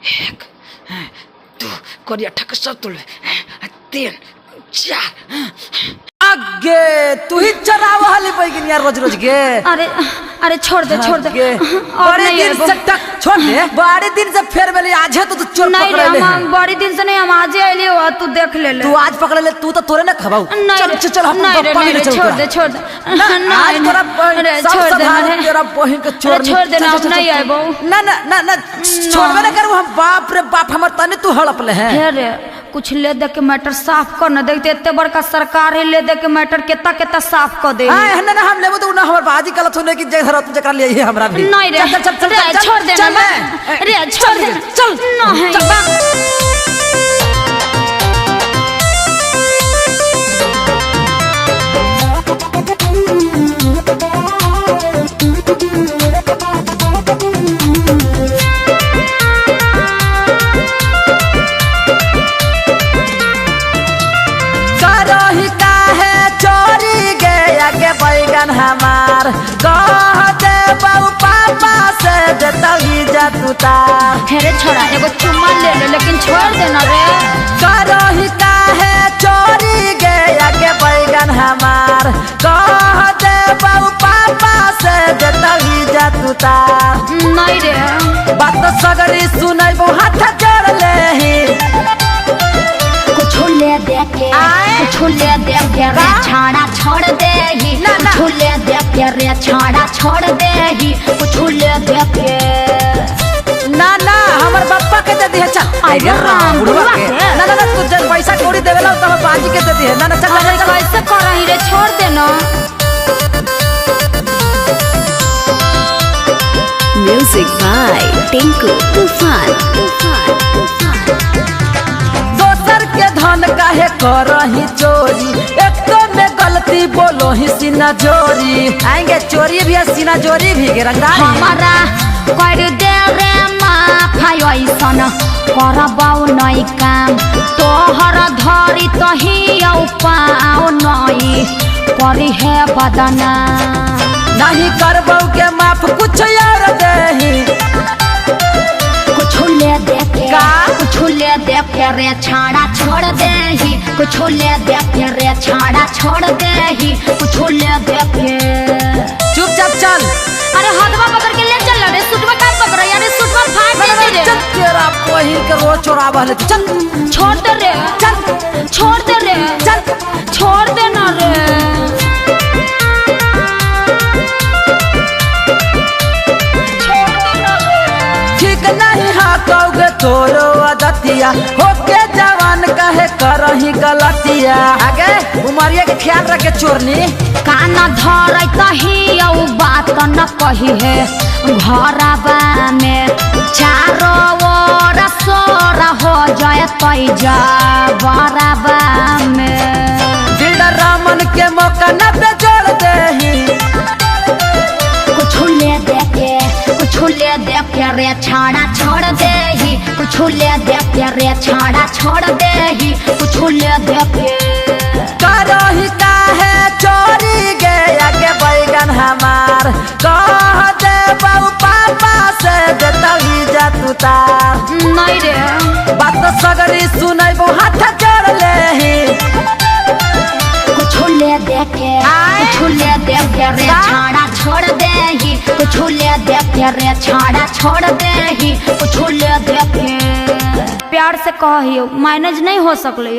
एक दो करिया ठक सब तुल 3 4 आगे तू ही चरावा हाली पैगिन यार रोज रोज के। अरे छोड़ दे बड़े दिन से तक छोड़ दे। बड़े दिन से फेर मेली आज है तो तू चोर नहीं पकड़ ले। हम बड़ी दिन से नहीं, हम आज आइले हो, तू देख ले तू आज पकड़ ले, तू तो तोरे ना खबाऊ। चल चल हम नहीं छोड़ दे आज तेरा छोड़ दे तेरा बहन के चोर छोड़ दे ना, नहीं आए बहु ना छोड़बे ना करू हम। बाप रे बाप हमर तने तू हड़प ले है रे। कुछ ले दे के मैटर साफ कर न देखते, इतने बड़का सरकार है, ले दे के मैटर केता साफ कर दे। हां है ना हम लेबो तो ना हमर बाजी गलत होने की जगह तू जकरा ले हमरा भी। नहीं रे चल छोड़ दे ना रे, छोड़ दे चल नहीं बैगन हमार कह दे बाबू पापा से देता ही जा तू तार। रे छोड़ा एगो चुम्मा ले ले, लेकिन छोड़ देना रे। करही काहे चोरी गया के बैगन हमार कह दे बाबू पापा से देता ही जा तू तार। नहीं रे बात सगरी सुनाई वो हाथ जोड़ ले ही कुछ ले दे के रे छाड़ा छोड़ दे ही, कुछ ले दे के रे छाड़ा छोड़ दे ही, कुछ ले दे के ना हमर बापा के दे दिए। चल अरे राम बुढ़वा के ना तू जब पैसा कौड़ी देवेला तो हम बाजी के दे दिए। ना चल कैसे कर रही रे, छोड़ दे ना। म्यूजिक बाय टिंकू तूफान। दोसर के धन काहे करही चोरी, एक तो में गलती बोलो ही सीना जोरी। आएंगे चोरी भी है सीना जोरी भी के रंगदारी हमारा कर दे रे माफाई ऐसन करबाऊ नहीं काम तोहर धरी तही पाओ नहीं करी है बदना। नहीं करबौ के माफ कुछ और देही कुछ ले दे के कुछ ले दे के रे छाड़ा छोड़ दे ही, कुछ ले दे के रे छाड़ा छोड़ दे ही, कुछ ले दे के। चुपचाप चल। अरे हथवा पकड़ के ले चल रे, सुटवा का पकड़ यार, सुटवा फाड़ दे रे। चल तेरा पहिल के रोज चोरावा ले चल। छोड़ दे रे, चल छोड़ दे रे, चल छोड़ दे ना रे। ठीक नहीं हाकोगे तोरो आदतिया होके जवान कहे करही गलतिया। आगे उमरिया के ख्याल रखे चोरनी कान धर तही बात न कही है घरबा में चारो ओर सोर हो जाए तैजा बराबा में। बिल्डर रामन के मौका न पे जोड़ देही कुछ ले दे के रे छाड़ा छोड़ दे ही, कुछ ले दे के रे छाड़ा छोड़ दे ही, कुछ ले दे के। करही काहे चोरी गया के बैगन हमार कह दे बाबू पापा से देता ही जा तू तार। नहीं रे बात सगरी सुनाई वो हाथ जोड़ ले ही कुछ ले दे के रे छाड़ा छोड़ दे ही, कुछ ले दे के रे छाड़ा छोड़ दे ही, कुछ ले दे के। प्यार से कहियो मैनेज नहीं हो सकले।